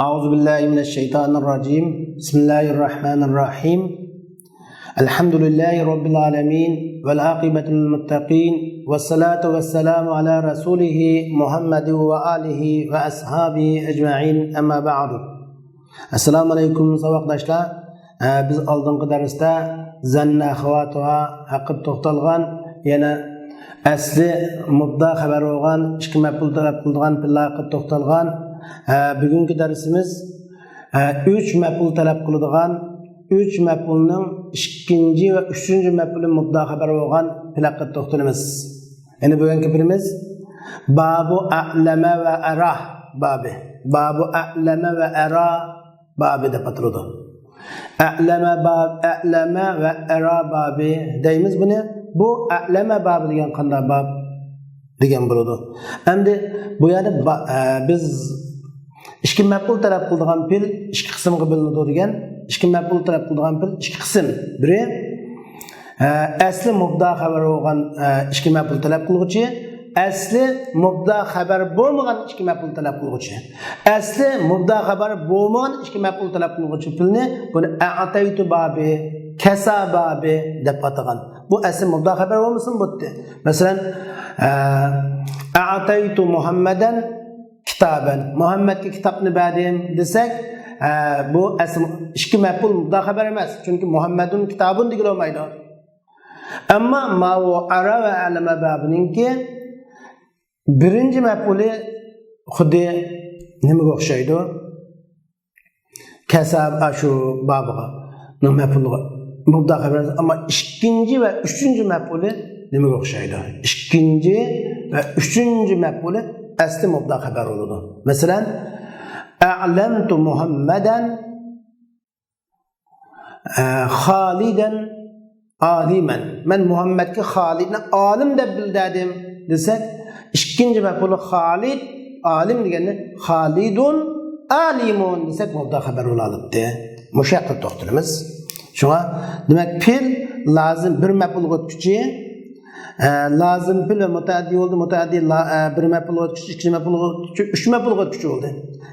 أعوذ بالله من الشيطان الرجيم بسم الله الرحمن الرحيم الحمد لله رب العالمين والعاقبة للمتقين والصلاة والسلام على رسوله محمد وآله وأصحابه أجمعين أما بعد السلام عليكم سبقداشlar biz oldingi darsda zanna axavatuha haqib to'xtalgan yana asli mubda xabar bo'lgan ikki maf'ul talab qilgan pilla haqib to'xtalgan bugungi darsimiz 3 maf'ul talab qiladigan 3 maf'ulning ikkinchi va 3-chi maf'uli mubda xabar bo'lgan pilla haqib to'xtalamiz. Endi bugungi gaplimiz babu a'lama va ara babi. Babu a'lama va ara babi deb ataladi. A'lama va ara babi deymiz buni. Bu a'lama babi degan qanday bab degan bo'ladi. Endi bu yerda biz ikki maf'ul talab qiladigan fe'l ikki qismga bo'linadi degan. Ikki maf'ul talab qiladigan fe'l ikki qism. Biri asli mubda xabar bo'lgan ikki maf'ul talab qiluvchi, asli mubda xabar bo'lmagan ikki maf'ul talab qiluvchi. Asli mubda xabar bo'lmagan ikki maf'ul talab qiluvchi fe'lni buni a'taytu babi, kasa babi deb atagan. Bu asli mubda xabar bo'lmasin bo'tdi. Masalan, a'taytu Muhammadan kitaban. Muhammadga kitobni berdim desak, bu asli ikki maf'ul mubda xabar emas. Chunki Muhammadun kitabun degan olmaydi. Ammo ma va ara va alama babininki birinchi maf'uli xuddi nimaga o'xshaydi? Kasab ashu babiga. Maf'ulga mubda xabar, ammo ikkinchi va uchinchi maf'uli nimaga o'xshaydi? Ikkinchi va uchinchi maf'uli asli mubda xabar bo'ladi. Masalan, a'lamtu Muhammadan Xolidan aliman. Men Muhammadga Xolidni olim deb bildirdim desak, ikkinchi maf'uli Xolid olim degani Xolidun alimun desak mubda xabar bo'ladi. Mushaqqa to'xtalamiz. Shunga demak fe'l lozim bir maf'ulga o'tkichi, lozim fe'l va mutaaddi bo'ldi. Mutaaddi bir maf'ulga o'tkichi, ikkinchi maf'ulga o'tkichi, uch maf'ulga o'tkichi bo'ldi.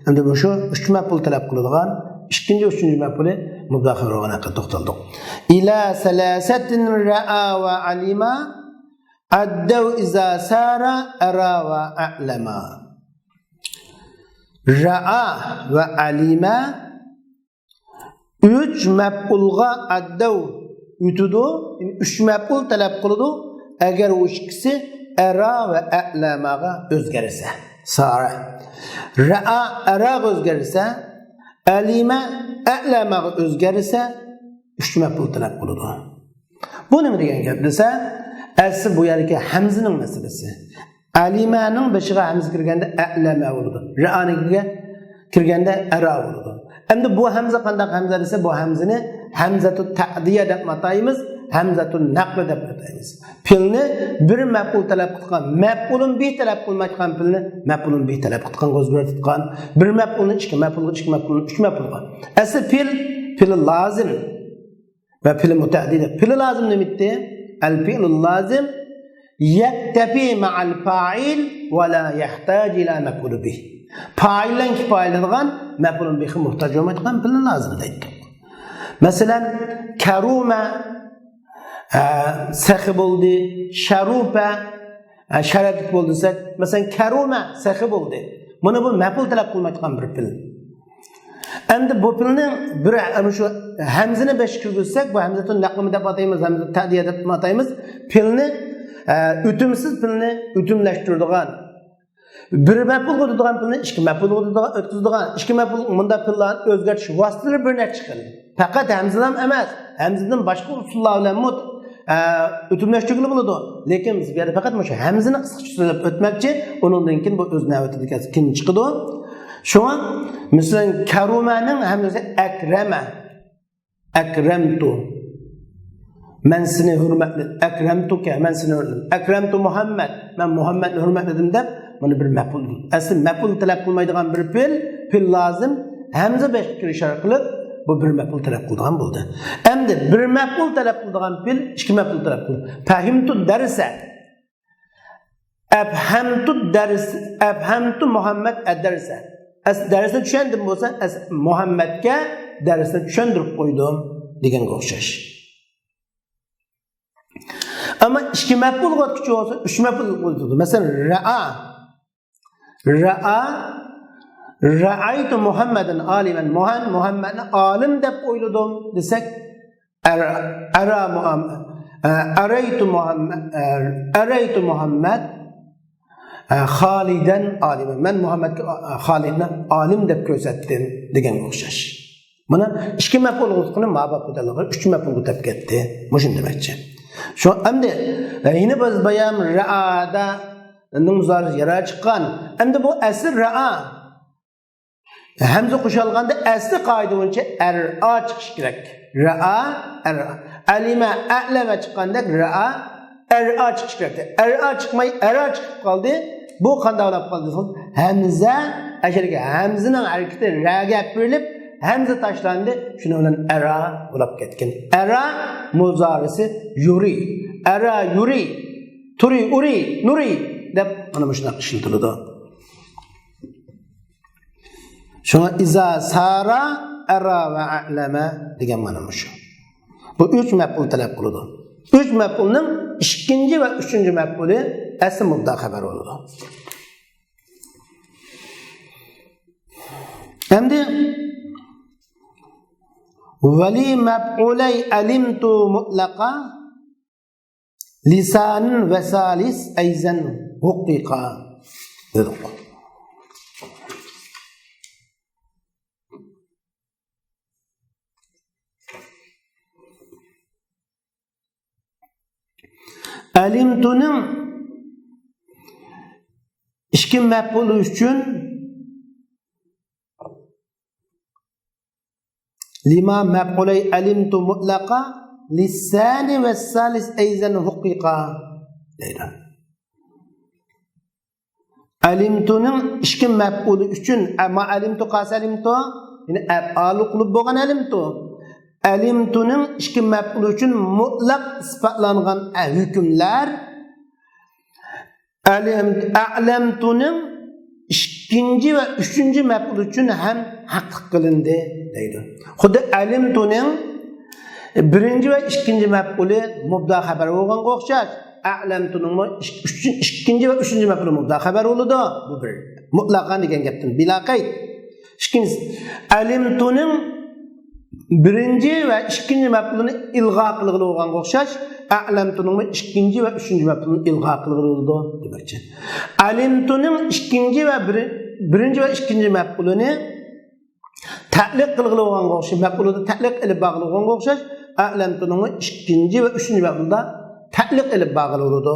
Endi bu shu uch maf'ul talab qiladigan ikkinchi va uchinchi maf'uli mubda xabar bo'lganiga to'xtaldik. Ila salasatin ra'a va alima addaw iza sara ara va a'lama. Ra'a va alima 3 maf'ulga addaw yutudu, 3 maf'ul talab qiladi agar u ikkisi ara va a'lamaga o'zgarsa. Sara ra'a araga o'zgarsa, alima a'lamaga o'zgarsa 3 maf'ul talab qiladi. Bu nima degan gap desa, asli bu yerga hamzining masalasi. Alimaning boshiga hamza kirganda a'lama bo'ladi. Ra'aniga kirganda ara bo'ladi. Endi bu hamza qanday hamza desa, bu hamzani hamzatu ta'diya deb ataymiz, hamzatu naql deb ataymiz. Fe'lni bir maf'ul talab qilgan, maf'ulun bi talab qilmayotgan fe'lni maf'ulun bi talab qilgan o'zgartirgan, bir maf'ulni ikki maf'ulga, ikki maf'ulni uch maf'ulga. Asli fe'l lozim va fe'l muta'addi. Fe'l lozim nimitdi? Al-fi'l lozim yaktafi ma'al fa'il va la yahtaj ila maf'ul bih. Fa'ildan kifoyalangan maf'ulun bihi muhtoj bo'lmaydigan fe'l lozim deydi. Masalan, karuma sahi bo'ldi, sharupa sharaf bo'ldi desak, masalan karuma sahi bo'ldi. Buni bu maf'ul talab qilmaydigan bir fe'l. Endi bu fe'lning bir shu hamzani besh kirgizsak, bu hamzatun naql deb ataymiz, hamzatun ta'diya deb ataymiz. Fe'lni o'timsiz fe'lni o'timlashtiradigan, bir maf'ul bo'ladigan fe'lni ikki maf'ul o'tkazadigan, ikki maf'ul bunda fe'llarni o'zgartirish vositalari bir necha xil. Faqat hamzadan emas, hamzadan boshqa usullar bilan o'timlashtirgili bo'ladi. Lekin biz bu yerda faqat shu hamzani qisqacha so'zlab o'tmoqchi, undan keyin bu o'z navbatida kim chiqadi? Shunga masalan karumaning hamzasi akrama. Akramtu. Men seni hurmatli, akramtuka, men seni hurmatli. Akramtu Muhammad, men Muhammadni hurmatladim deb buni bir maf'ul. Asli maf'ul talab qilmaydigan bir fe'l lozim hamza besh kirishar qilib bu bir maf'ul talab qilgan bo'ldi. Endi bir maf'ul talab qilgan fe'l ikki maf'ul talab qildi. Fahimtu darsa. Afhamtu dars, afhamtu Muhammad ad-darsa. darsda tushundim bo'lsa, Muhammadga darsda tushuntirib qo'ydim deganga o'xshash. Ama ikki maf'ul o'tkichi bo'lsa, uch maf'ul bo'ladi. Masalan, ra'aytu Muhammadan aliman. Muhammadni alim deb o'yladim desak, araytu Muhammad Xolidan aliman. Men Muhammadga Xolidni alim deb ko'rsatdim deganga o'xshash. Mana ikki maf'ul o'tqini ma'budlar, uch maf'ul o'tib ketdi. Mushun demakchi. Şu endi yine biz bayan ra'ada numzar yara chiqqan. Endi bu asl ra'a. Hamza qo'shilganda asli qoida bo'yicha ra chiqish kerak. Ra'a, ra. Alima, a'lama chiqqanda ra'a, ra chiqish kerak. Ra chiqmay, ra chiqib qoldi. Bu qanday bo'lib qoldi? Hamza, ashirga hamzaning harakati ra'ga berilib, hamza tashlandi, shuni bilan ara bo'lib ketgan. Ara muzorisi yuri. Ara yuri. Turi uri nuri deb mana shunday ishiltiriladi. Shuna iza sara ara va a'lama degan mana shu. Bu 3 maf'ul talab qiladi. 3 maf'ulning ikkinchi va uchinchi maf'uli asl mubda xabar bo'ladi. Endi Vali maf'ulay alimtu mutlaqa lisan ve salis ayzan huqiqa. Alimtu'nun ikki maf'ul uchun lima maf'ulay alimtu mutlaqa lisani ve salis ayzan huqiqa deydi. Alimtu'nun ikki maf'uli uchun ama alimtu qasalimtu yine af'alu qilib bo'lgan alimtu. Alimtu'nun ikki maf'uli uchun mutlaq sifatlangan hukmlar a'lamtu'nun ikkinchi va uchinchi maf'ul uchun ham haqq qilindi deydi. Xuddi alimtu'nun birinchi va ikkinchi maf'uli mubda xabar bo'lganga o'xshash. A'lamtu'nun ikkinchi va uchinchi maf'uli mubda xabar bo'ladi. Bu bir mutlaqan degan gapdan bila qayd. Ikkinchisi alimtu'nun birinchi va ikkinchi maf'ulini ilg'o qilib bo'lganga o'xshash. A'lamtu'nun ikkinchi va uchinchi maf'ulini ilg'o qilib bo'ldi demakchi. Alimtu'nun ikkinchi va birinchi va ikkinchi maf'ulini ta'liq qilib bo'lganga o'xshash. Maf'ulida ta'liq qilib bog'liq bo'lganga o'xshash. A'lamtu'nun ikkinchi va uchinchi maf'ulda ta'liq qilib bog'liq bo'ldi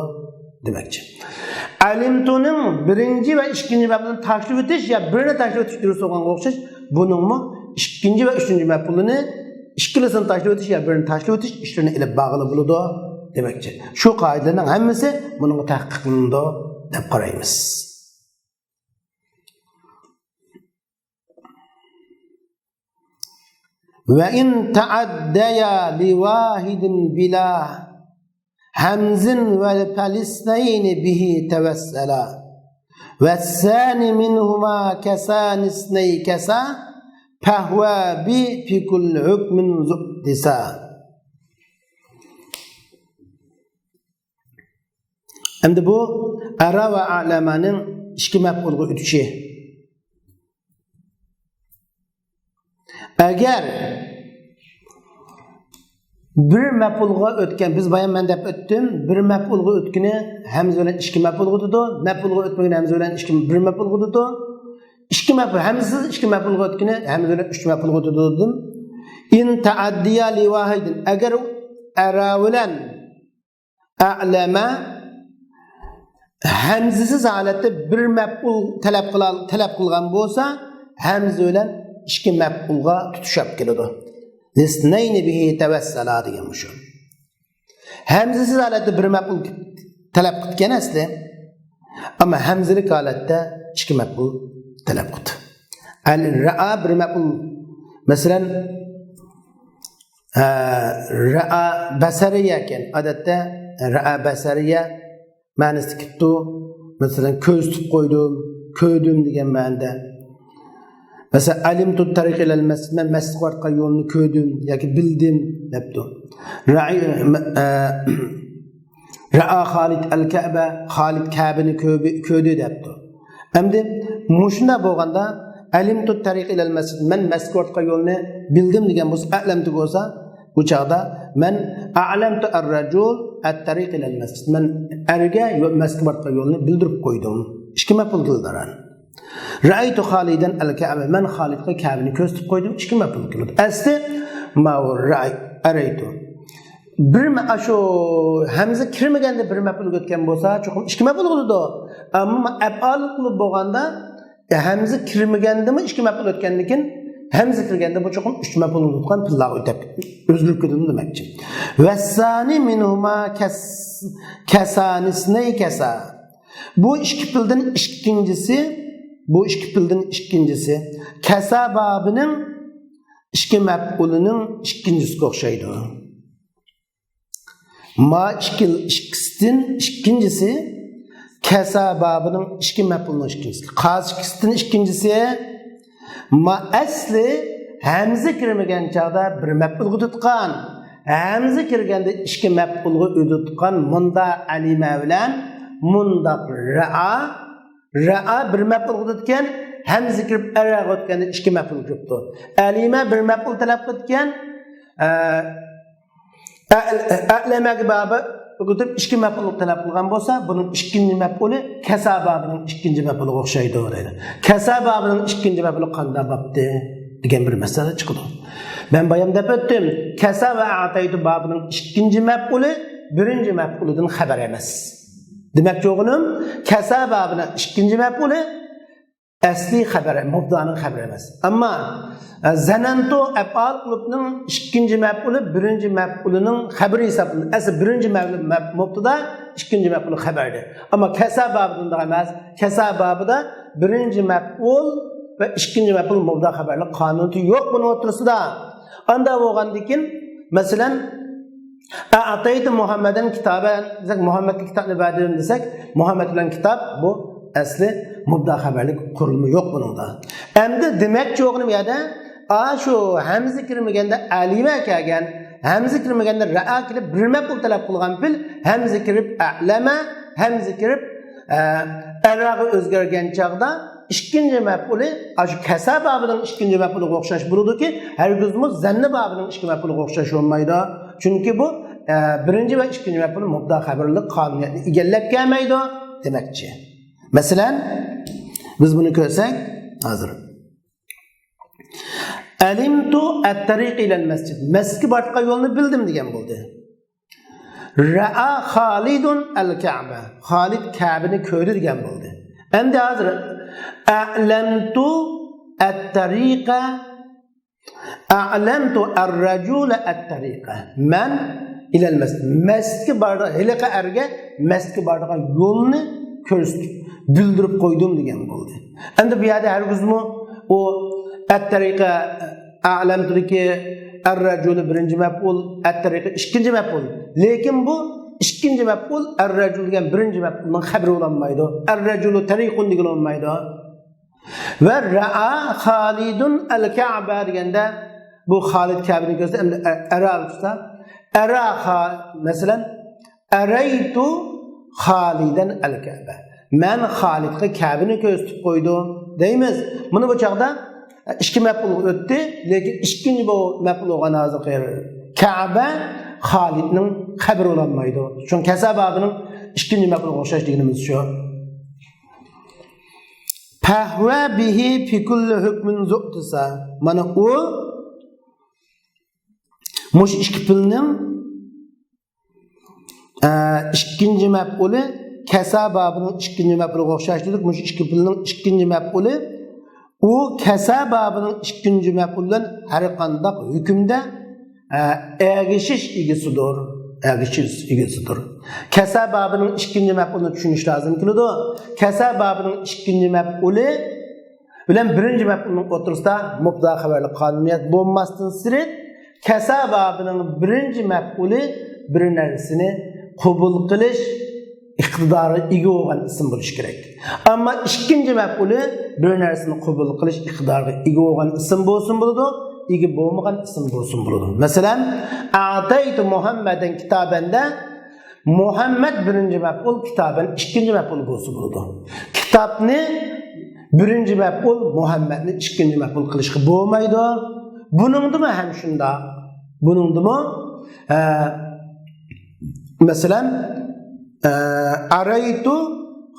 demakchi. Alimtu'nun birinchi va ikkinchi maf'ulini tashlab o'tish ya birini tashlab o'tish durust bo'lganga o'xshash. Buningmi ikkinchi va uchinchi maf'ulini ikkilisini tashlab o'tish ya birini tashlab o'tish ishlarni ilib bog'liq bo'ladi demakchi. Shu qoidalarning hammasi buningga tahqiq qilindi deb qaraymiz. Ve in ta'addaya li wahidin bila hamzin ve palisnayni bihi tevassala ve sani minhuma kesanisney kesa fehve bi fikul hükmün zu'disa. Endi bu ara ve a'lamanın ikki maf'ulga o'tishi. Agar bir maf'ulga o'tgan, biz bayan men deb o'tdim, bir maf'ulga o'tgani hamza bilan ikki maf'ulga o'tadi, maf'ulga o'tmagan hamza bilan bir maf'ulga o'tadi. İki maf'ul hamzasiz ikki maf'ulga o'tgani hamza bilan uch maf'ulga o'tadi dedim. In ta'addiya li wahidin agar ara bilan a'lama hamzasiz holatda bir maf'ul talab qilgan bo'lsa, hamza bilan ikki maf'ulga tutishib keladi. Lisnayni bihi tawassala degan shu. Hamzasiz holatda bir maf'ul talab qilgan asli, ammo hamzalik holatda ikki maf'ul talab qildi. Al-ra'a bir maf'ul. Masalan, ra'a basariya ekan. Odatda ra'a basariya ma'nosi ketdi. Masalan, ko'z tutib qo'ydim, ko'rdim degan ma'noda. Mesela alimtu tariq ilal masjid, men masjid orqa yolunu köydüm yoki bildim debdi. Ra'a Xolid al-Ka'ba, Xolid Ka'bani köydü debdi. Endi mushunda bo'lganda alimtu tariq ilal masjid, men masjid orqa yolunu bildim degan bo'lsa, a'lamtu bo'lsa, bu chaqda men a'lamtu ar-rajul at-tariq ilal masjid, men erga masjid orqa yolunu bildirib qo'ydim. Ikki maf'ul qildiran. Ra'aytu Xolidan al-Ka'ba, men Xolidga Ka'bani ko'rsatib qo'ydim. Ikki maf'ul qildi. Asli ma'ur ra'aytu. Bir shu hamza kirmaganda bir maf'ul o'tgan bo'lsa, cho'qim ikki maf'ul bo'ladi. Ammo af'al qilib bo'lganda hamza kirmagandimi ikki maf'ul o'tgandan keyin hamza kirganda bu cho'qim uch maf'ul o'tgan tilla o'tib o'zgarib ketadi demakchi. Vasani minhuma kasanisnay kasa. Bu ikki fildan ikincisi kasa babının ikki maf'ulining ikkinchisiga o'xshaydi. Ma ikkisidan ikincisi kasa babının ikki maf'ulining ikkinchisi. Qaz ikkisidan ikincisi ma asli hamza kirmagan chaqda bir maf'ulga tutgan. Hamza kirganda ikki maf'ulga o'tgan munda alima bilan munda ra'a bir maf'ul o'tgan, hamza kirib araga o'tganda ikki maf'ul kiribdi. Alima bir maf'ul talab qilgan, a'lamaga babi o'tib ikki maf'ul talab qilgan bo'lsa, buning ikkinchi maf'uli kasababining ikkinchi maf'uliga o'xshaydi deydi. Kasababining ikkinchi maf'uli qanday bo'pti degan bir masala chiqdi. Men bayam deb o'tdim, kasaba ataytu babining ikkinchi maf'uli birinchi maf'ulidan xabar emas. Demek çoğunum kasababına ikinci mef'ulü asli haber, mubda'nın haber emas. Ama zanantu af'al qilibning ikinci mef'ulü birinci mef'ulünün haberi hesabında. Asli birinci mubtada ikinci mef'ulü haberdi. Ama kasababında emas. Kasababında birinci mef'ul ve ikinci mef'ul mubda haberli kanunu yok bunun oturusida. Anda bo'lgandikin masalan Ataytu Muhammed'in kitaben, Muhammed'in kitabını verdim desek, Muhammed bilen kitap bu asli mubda haberlik kurulumu yok bunun da. Hem de demek çoğunum ya da şu hamza kirmegende alime kelgan, hamza kirmegende ra'a kirib bir maf'ul talab qilgan fil, hamza kirib a'lama, hamza kirib araga o'zgargan chaqda ikkinchi maf'uli shu kasab babining ikkinchi maf'uliga o'xshash bo'ladi-ki, hargizmiz zanna babining ikkinchi maf'uliga o'xshash bo'lmaydi. Çünkü bu birinci ve ikinci mef'ul mubda haberlik kanuniyatini egallab kelmaydi demakchi. Masalan, biz bunu ko'rsak, hozir. Alimtu at-tariq ila al-masjid. Masjidga boshqa yo'lni bildim degan bo'ldi. Ra'a Xolidun al-Ka'ba. Xolid Ka'bani ko'rdi degan bo'ldi. Endi hozir a'lamtu at-tariqa a'lamtu ar-rajula at-tariqa. Men ila al-masjid. Masjidga bordi, hiliqa erga masjidga boradigan yo'lni ko'rsatib, bildirib qo'ydim degan bo'ldi. Endi bu yerda hargizmi o at-tariqa a'lamtudagi ar-rajula birinchi maf'ul, at-tariqa ikkinchi maf'ul. Lekin bu ikkinchi maf'ul ar-rajul degan birinchi maf'ulning xabari bo'lmaydi. Ar-rajulu tariqun degan bo'lmaydi. Ve ra'a Xolidun al-Ka'ba deganda bu Xolid Ka'bani ko'rsa, endi ara tutsa, ara mesela araytu Xolidan al-Ka'ba. Men Xolidga Ka'bani ko'rsatib qo'ydim deymiz. Buni bu chaqda ikki maf'ul o'tdi, lekin ikkinchi bu maf'ul bo'lgan hozir Ka'ba Xolidning xabari bo'lmaydi. Chunki kasababining ikkinchi maf'ulga o'xshash deganimiz shu. Fahva bihi fi kulli hukmin zuqtisa. Mana u mush ikki filning ikkinchi maf'uli kasababining ikkinchi maf'uliga o'xshash dedik. Mush ikki filning ikkinchi maf'uli u kasababining ikkinchi maf'uldan har qanday hukmda ergishish egasidir. Kasababining ikkinchi maf'ulini tushunish lozim keladi. Kasababining ikkinchi maf'uli bilan birinchi maf'ulning o'rtasida mubda xabarli qonuniyat bo'lmasdan sirt kasababining birinchi maf'uli bir narsani qabul qilish iqtidori ega bo'lgan ism bo'lishi kerak. Ammo ikkinchi maf'uli bir narsani qabul qilish iqtidoriga ega bo'lgan ism bo'lsin bo'ladi, ega bo'lmagan ism bo'lsin bo'ladi. Masalan, a'taytu Muhammadan kitobanda Muhammad birinchi maf'ul, kitoban ikkinchi maf'ul bo'lsin bo'ladi. Kitobni birinchi maf'ul, Muhammadni ikkinchi maf'ul qilishga bo'lmaydi. Buningdimi ham shunda? Buningdimi masalan araytu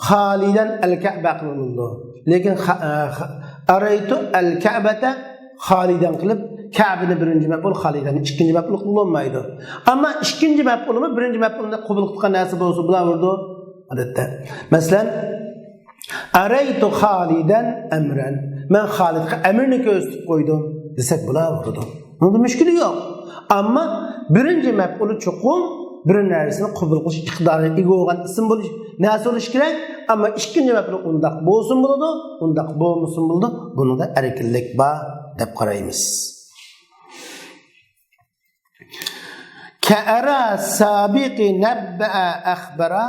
Xalidan al-Ka'ba qilindi. Lekin araytu al-Ka'bata Xalidan qilib Ka'bani birinchi maf'ul, Xalidan ikkinchi maf'ul qilinmaydi. Ammo ikkinchi maf'ulmi birinchi maf'ulni qabul qilgan narsa bo'lsa bo'lardi. Odatda. Masalan araytu Xalidan amran. Men Xalidga amrni ko'rsatib qo'ydim desak bo'lardi. Bunda mushkuli yo'q. Ammo birinchi maf'uli cho'qim bir narsani qabul qilish iqtidoriga ega bo'lgan ism bo'lish, narsa bo'lish kerak. Ammo ikkinchi maf'ul undaq bo'lsin bo'ladi, undaq bo'lmasin bo'ladi. Bunda erkinlik bor deb qaraymiz. Ka'ara sabiqi nabba'a akhbara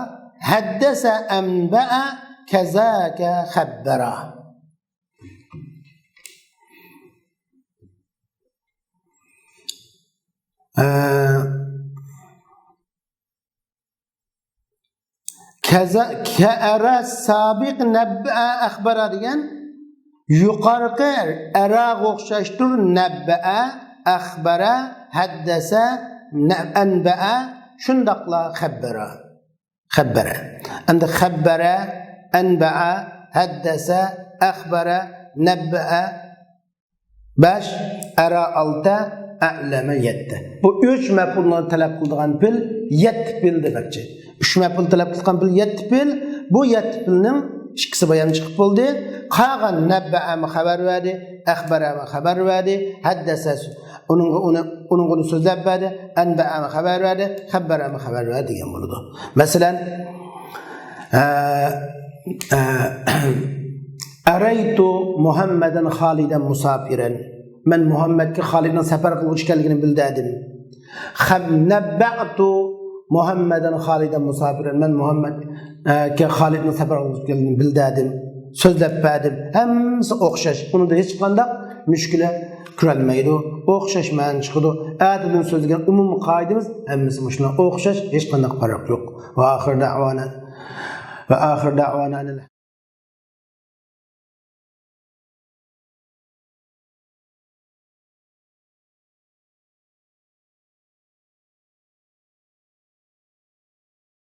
haddasa anba'a kazaka khabbara. Ka'ara sabiq nabba'a akhbara degan yuqorqi araga o'xshashdir. Nabba'a akhbara haddasa anba'a shundaqla khabbara. Khabbara. Endi khabbara, anba'a, haddasa, akhbara, nabba'a 5, ara 6, a'lama 7. Bu 3 maf'ulni talab qiladigan fil 7 fil demakchi. 3 maf'ul talab qilgan fil 7 fil. Bu 7 filning ikkisi bayon chiqib bo'ldi. Qolgan nabba'a xabar berdi, akhbara xabar berdi, haddasa uning so'zlab berdi, anba'a xabar berdi, khabbara xabar berdi degan bo'ladi. Masalan, araytu Muhammadan Xalidan musafiran. Men Muhammadga Xaliddan safar qilib o'tganligini bildim. Nabba'tu Muhammadan Xalidan musafiran. Men Muhammadga Xaliddan safar qilib o'tganligini bildim. So'zlab berdim. Hammasi o'xshash. Unda hech qanday mushkula ko'rilmaydi. O'xshash ma'no chiqadi. Adilning so'zlagan umumiy qoidamiz hammasi mushlar o'xshash, hech qanday farq yo'q. Va oxir da'vona